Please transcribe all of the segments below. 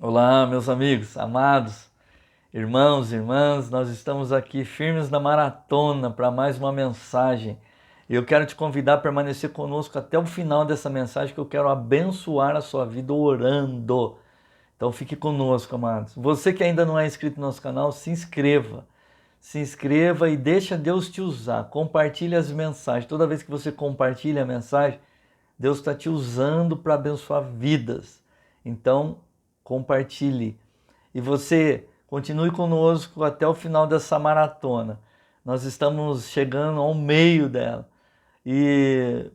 Olá, meus amigos, amados, irmãos, irmãs, nós estamos aqui firmes na maratona para mais uma mensagem. E eu quero te convidar a permanecer conosco até o final dessa mensagem, que eu quero abençoar a sua vida orando. Então fique conosco, amados. Você que ainda não é inscrito no nosso canal, se inscreva. Se inscreva e deixa Deus te usar. Compartilhe as mensagens. Toda vez que você compartilha a mensagem, Deus está te usando para abençoar vidas. Então, compartilhe. E você continue conosco até o final dessa maratona. Nós estamos chegando ao meio dela. E,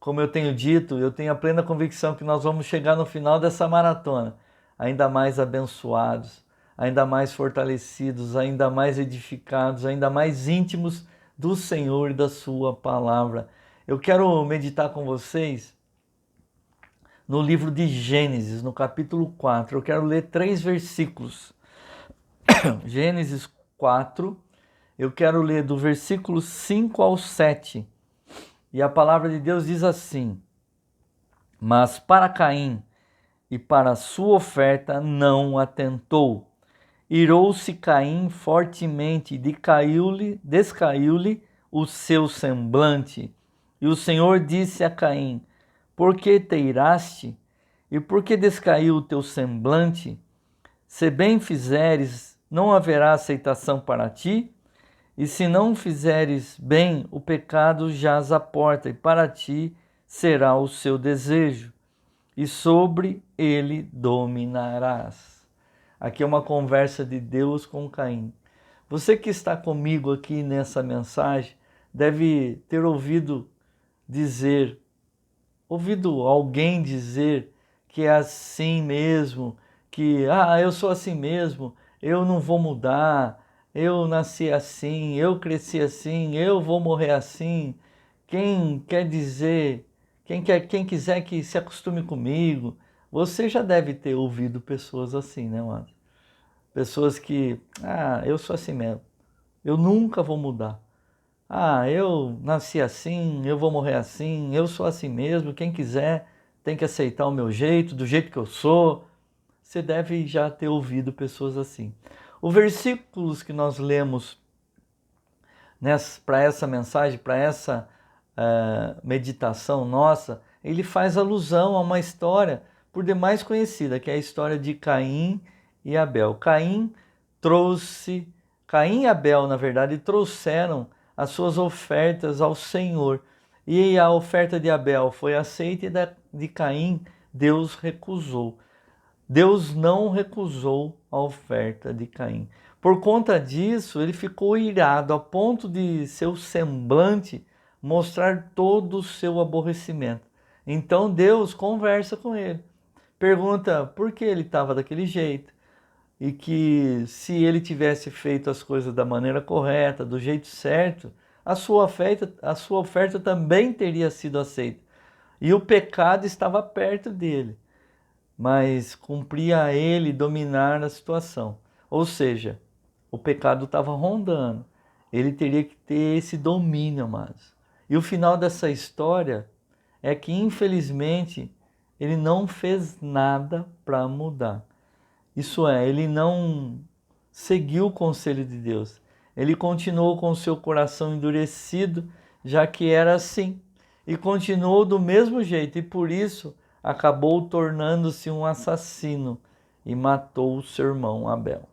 como eu tenho dito, eu tenho a plena convicção que nós vamos chegar no final dessa maratona ainda mais abençoados, ainda mais fortalecidos, ainda mais edificados, ainda mais íntimos do Senhor e da sua palavra. Eu quero meditar com vocês no livro de Gênesis, no capítulo 4. Eu quero ler 3 versículos. Gênesis 4, eu quero ler do versículo 5 ao 7. E a palavra de Deus diz assim: Mas para Caim e para a sua oferta não atentou. Irou-se Caim fortemente e descaiu-lhe o seu semblante. E o Senhor disse a Caim: Por que te iraste? E por que descaiu o teu semblante? Se bem fizeres, não haverá aceitação para ti? E se não fizeres bem, o pecado jaz à porta, e para ti será o seu desejo, e sobre ele dominarás. Aqui é uma conversa de Deus com Caim. Você que está comigo aqui nessa mensagem deve ter ouvido alguém dizer que é assim mesmo, que eu sou assim mesmo, eu não vou mudar, eu nasci assim, eu cresci assim, eu vou morrer assim. Quem quiser que se acostume comigo. Você já deve ter ouvido pessoas assim, né, mano? Pessoas que, eu sou assim mesmo, eu nunca vou mudar. Eu nasci assim, eu vou morrer assim, eu sou assim mesmo, quem quiser tem que aceitar o meu jeito, do jeito que eu sou. Você deve já ter ouvido pessoas assim. Os versículos que nós lemos para essa mensagem, para essa meditação nossa, ele faz alusão a uma história por demais conhecida, que é a história de Caim e Abel. Caim e Abel, na verdade, trouxeram as suas ofertas ao Senhor. E a oferta de Abel foi aceita e de Caim Deus recusou. Deus não recusou a oferta de Caim. Por conta disso, ele ficou irado a ponto de seu semblante mostrar todo o seu aborrecimento. Então Deus conversa com ele, pergunta por que ele estava daquele jeito e que se ele tivesse feito as coisas da maneira correta, do jeito certo, a sua oferta também teria sido aceita. E o pecado estava perto dele, mas cumpria a ele dominar a situação. Ou seja, o pecado estava rondando. Ele teria que ter esse domínio, amados. E o final dessa história é que, infelizmente, ele não fez nada para mudar. Isso é, ele não seguiu o conselho de Deus. Ele continuou com o seu coração endurecido, já que era assim. E continuou do mesmo jeito, e por isso acabou tornando-se um assassino e matou o seu irmão Abel.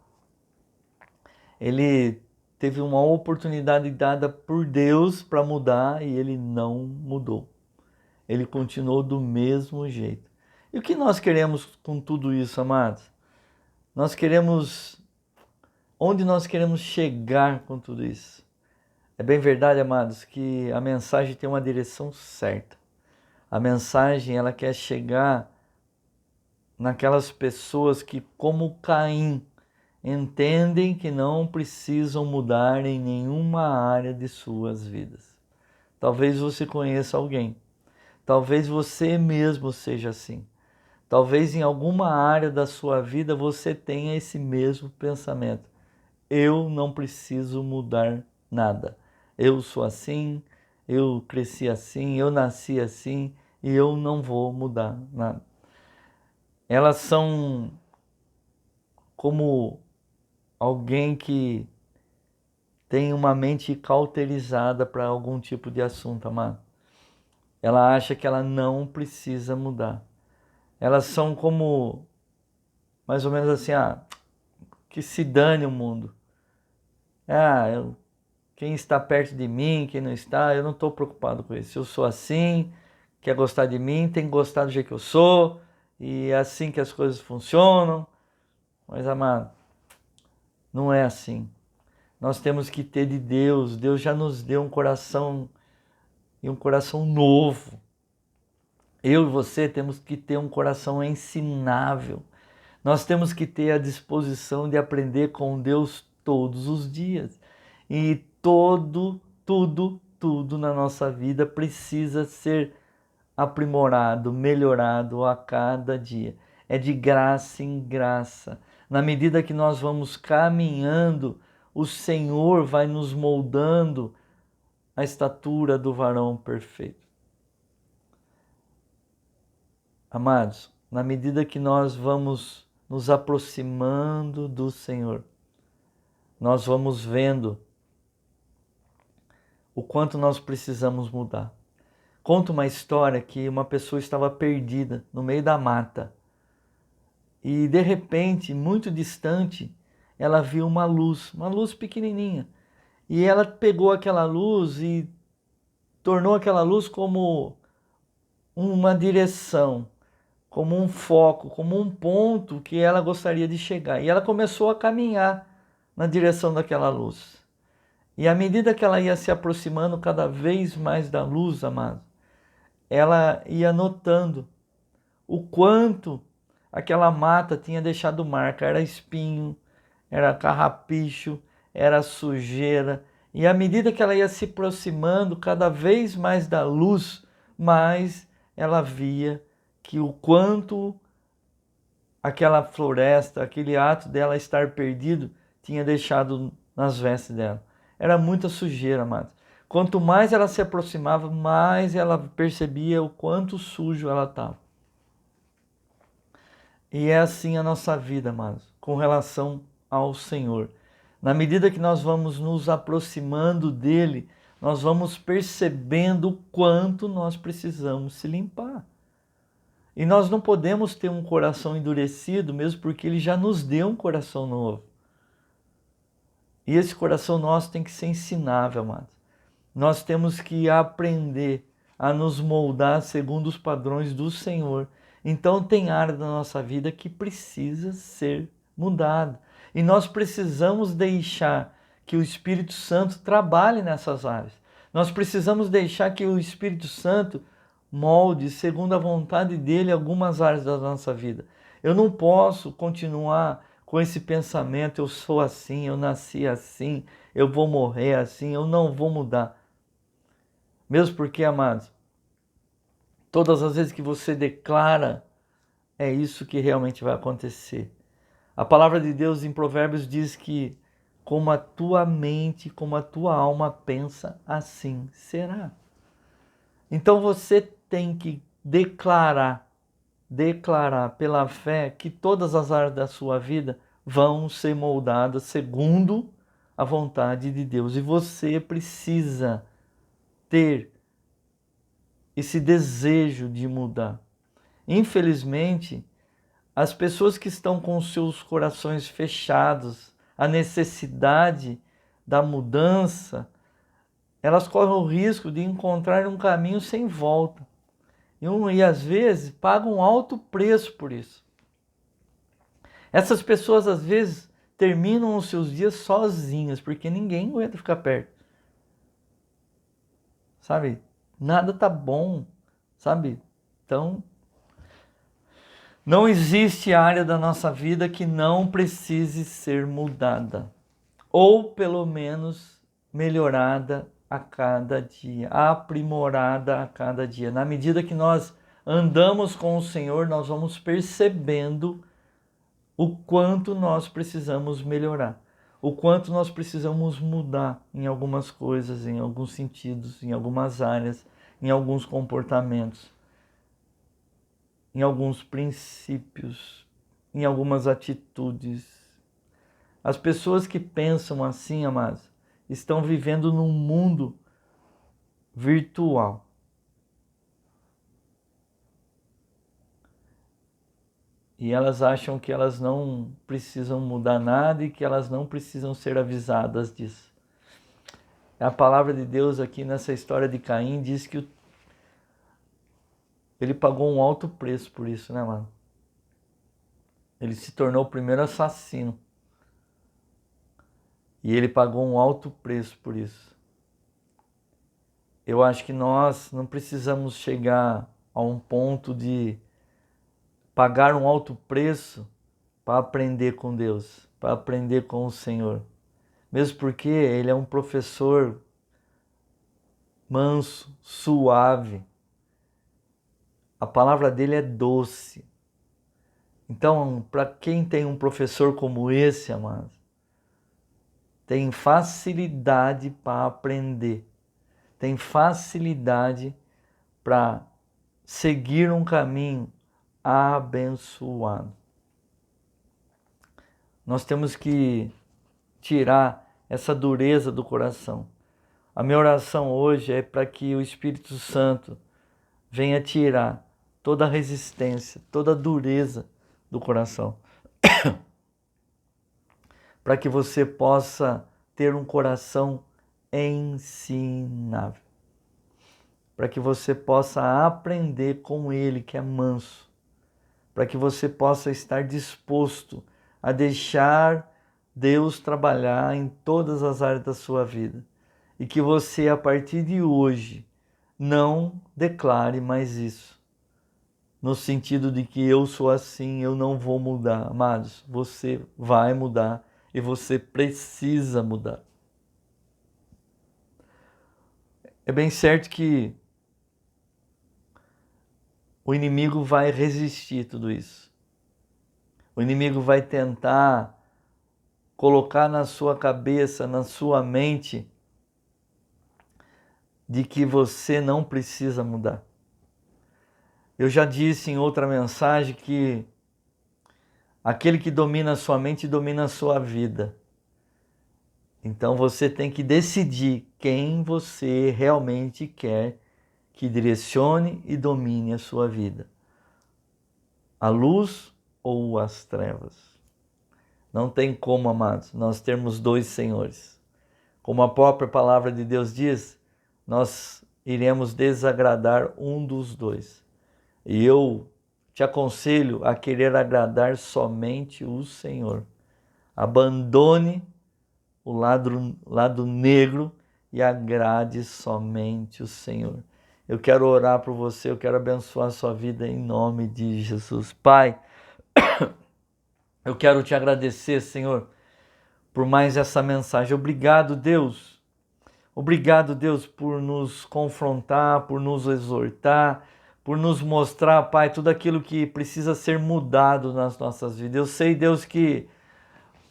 Ele teve uma oportunidade dada por Deus para mudar e ele não mudou. Ele continuou do mesmo jeito. E o que nós queremos com tudo isso, amados? Onde nós queremos chegar com tudo isso? É bem verdade, amados, que a mensagem tem uma direção certa. A mensagem, ela quer chegar naquelas pessoas que, como Caim, entendem que não precisam mudar em nenhuma área de suas vidas. Talvez você conheça alguém. Talvez você mesmo seja assim. Talvez em alguma área da sua vida você tenha esse mesmo pensamento. Eu não preciso mudar nada. Eu sou assim, eu cresci assim, eu nasci assim e eu não vou mudar nada. Elas são como alguém que tem uma mente cauterizada para algum tipo de assunto, amado. Ela acha que ela não precisa mudar. Elas são como, mais ou menos assim, que se dane o mundo. Quem está perto de mim, quem não está, eu não estou preocupado com isso. Eu sou assim, quer gostar de mim, tem que gostar do jeito que eu sou, e é assim que as coisas funcionam. Mas, amado, não é assim. Nós temos que ter de Deus. Deus já nos deu um coração e um coração novo. Eu e você temos que ter um coração ensinável. Nós temos que ter a disposição de aprender com Deus todos os dias. E tudo na nossa vida precisa ser aprimorado, melhorado a cada dia. É de graça em graça. Na medida que nós vamos caminhando, o Senhor vai nos moldando a estatura do varão perfeito. Amados, na medida que nós vamos nos aproximando do Senhor, nós vamos vendo o quanto nós precisamos mudar. Conta uma história que uma pessoa estava perdida no meio da mata e de repente, muito distante, ela viu uma luz pequenininha. E ela pegou aquela luz e tornou aquela luz como uma direção, como um foco, como um ponto que ela gostaria de chegar. E ela começou a caminhar na direção daquela luz. E à medida que ela ia se aproximando cada vez mais da luz, amado, ela ia notando o quanto aquela mata tinha deixado marca. Era espinho, era carrapicho, era sujeira. E à medida que ela ia se aproximando cada vez mais da luz, mais ela via que o quanto aquela floresta, aquele ato dela estar perdido, tinha deixado nas vestes dela. Era muita sujeira, amados. Quanto mais ela se aproximava, mais ela percebia o quanto sujo ela estava. E é assim a nossa vida, amados, com relação ao Senhor. Na medida que nós vamos nos aproximando dele, nós vamos percebendo o quanto nós precisamos se limpar. E nós não podemos ter um coração endurecido, mesmo porque ele já nos deu um coração novo. E esse coração nosso tem que ser ensinável, amados. Nós temos que aprender a nos moldar segundo os padrões do Senhor. Então tem área da nossa vida que precisa ser mudada. E nós precisamos deixar que o Espírito Santo trabalhe nessas áreas. Nós precisamos deixar que o Espírito Santo molde, segundo a vontade dele, algumas áreas da nossa vida. Eu não posso continuar com esse pensamento, eu sou assim, eu nasci assim, eu vou morrer assim, eu não vou mudar. Mesmo porque, amados, todas as vezes que você declara, é isso que realmente vai acontecer. A palavra de Deus em Provérbios diz que como a tua mente, como a tua alma pensa, assim será. Então você tem que declarar pela fé que todas as áreas da sua vida vão ser moldadas segundo a vontade de Deus. E você precisa ter esse desejo de mudar. Infelizmente, as pessoas que estão com seus corações fechados, a necessidade da mudança, elas correm o risco de encontrar um caminho sem volta. E às vezes pagam um alto preço por isso. Essas pessoas às vezes terminam os seus dias sozinhas, porque ninguém aguenta ficar perto. Sabe? Nada tá bom, sabe? Então, não existe área da nossa vida que não precise ser mudada, ou pelo menos melhorada a cada dia, aprimorada a cada dia. Na medida que nós andamos com o Senhor, nós vamos percebendo o quanto nós precisamos melhorar, o quanto nós precisamos mudar em algumas coisas, em alguns sentidos, em algumas áreas, em alguns comportamentos, em alguns princípios, em algumas atitudes, As pessoas que pensam assim, amados, estão vivendo num mundo virtual. E elas acham que elas não precisam mudar nada e que elas não precisam ser avisadas disso. A palavra de Deus aqui nessa história de Caim diz que ele pagou um alto preço por isso, né, mano? Ele se tornou o primeiro assassino. E ele pagou um alto preço por isso. Eu acho que nós não precisamos chegar a um ponto de pagar um alto preço para aprender com Deus, para aprender com o Senhor. Mesmo porque ele é um professor manso, suave. A palavra dele é doce. Então, para quem tem um professor como esse, amados, tem facilidade para aprender, tem facilidade para seguir um caminho abençoado. Nós temos que tirar essa dureza do coração. A minha oração hoje é para que o Espírito Santo venha tirar toda a resistência, toda a dureza do coração. Para que você possa ter um coração ensinável. Para que você possa aprender com Ele, que é manso. Para que você possa estar disposto a deixar Deus trabalhar em todas as áreas da sua vida. E que você, a partir de hoje, não declare mais isso. No sentido de que eu sou assim, eu não vou mudar. Amados, você vai mudar e você precisa mudar. É bem certo que o inimigo vai resistir tudo isso. O inimigo vai tentar colocar na sua cabeça, na sua mente, de que você não precisa mudar. Eu já disse em outra mensagem que aquele que domina a sua mente domina a sua vida. Então você tem que decidir quem você realmente quer que direcione e domine a sua vida. A luz ou as trevas. Não tem como, amados, nós termos dois senhores. Como a própria palavra de Deus diz, nós iremos desagradar um dos dois. E eu te aconselho a querer agradar somente o Senhor. Abandone o lado negro e agrade somente o Senhor. Eu quero orar por você, eu quero abençoar a sua vida em nome de Jesus. Pai, eu quero te agradecer, Senhor, por mais essa mensagem. Obrigado, Deus. Obrigado, Deus, por nos confrontar, por nos exortar, por nos mostrar, Pai, tudo aquilo que precisa ser mudado nas nossas vidas. Eu sei, Deus, que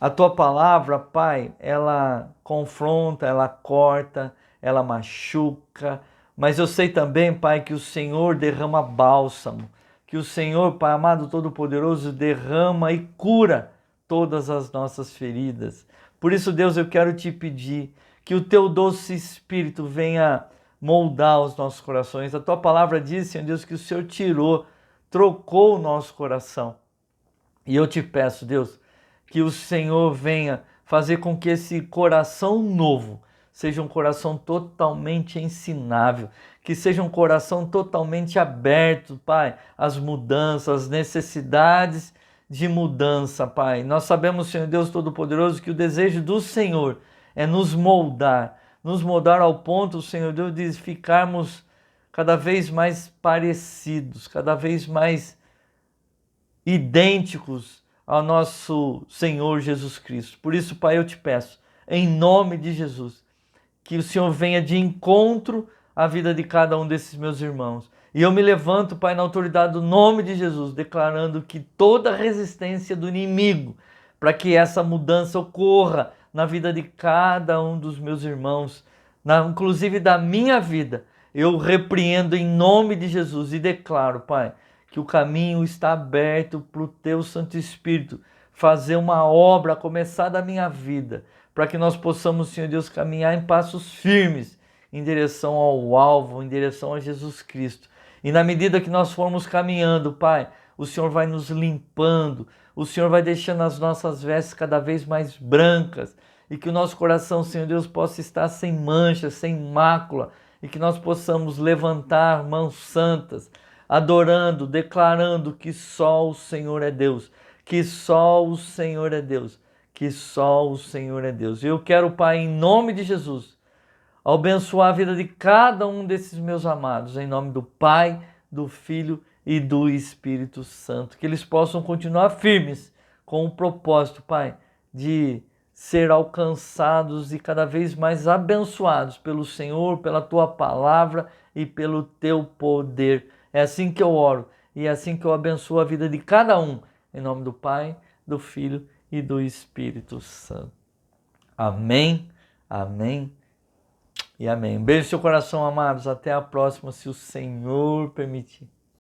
a Tua palavra, Pai, ela confronta, ela corta, ela machuca, mas eu sei também, Pai, que o Senhor derrama bálsamo, que o Senhor, Pai amado Todo-Poderoso, derrama e cura todas as nossas feridas. Por isso, Deus, eu quero te pedir que o Teu doce Espírito venha moldar os nossos corações. A Tua palavra diz, Senhor Deus, que o Senhor trocou o nosso coração. E eu te peço, Deus, que o Senhor venha fazer com que esse coração novo seja um coração totalmente ensinável, que seja um coração totalmente aberto, Pai, às mudanças, às necessidades de mudança, Pai. Nós sabemos, Senhor Deus Todo-Poderoso, que o desejo do Senhor é nos moldar ao ponto, Senhor Deus, de ficarmos cada vez mais parecidos, cada vez mais idênticos ao nosso Senhor Jesus Cristo. Por isso, Pai, eu te peço, em nome de Jesus, que o Senhor venha de encontro à vida de cada um desses meus irmãos. E eu me levanto, Pai, na autoridade do nome de Jesus, declarando que toda resistência do inimigo para que essa mudança ocorra na vida de cada um dos meus irmãos, inclusive da minha vida, eu repreendo em nome de Jesus e declaro, Pai, que o caminho está aberto para o Teu Santo Espírito fazer uma obra, começar da minha vida, para que nós possamos, Senhor Deus, caminhar em passos firmes em direção ao alvo, em direção a Jesus Cristo. E na medida que nós formos caminhando, Pai, o Senhor vai nos limpando, o Senhor vai deixando as nossas vestes cada vez mais brancas, e que o nosso coração, Senhor Deus, possa estar sem mancha, sem mácula, e que nós possamos levantar mãos santas, adorando, declarando que só o Senhor é Deus, que só o Senhor é Deus, que só o Senhor é Deus. Eu quero, Pai, em nome de Jesus, abençoar a vida de cada um desses meus amados, em nome do Pai, do Filho e do Espírito Santo. Que eles possam continuar firmes com o propósito, Pai, de ser alcançados e cada vez mais abençoados pelo Senhor, pela Tua palavra e pelo Teu poder. É assim que eu oro e é assim que eu abençoo a vida de cada um, em nome do Pai, do Filho e do Espírito Santo. Amém, amém e amém. Um beijo no seu coração, amados. Até a próxima, se o Senhor permitir.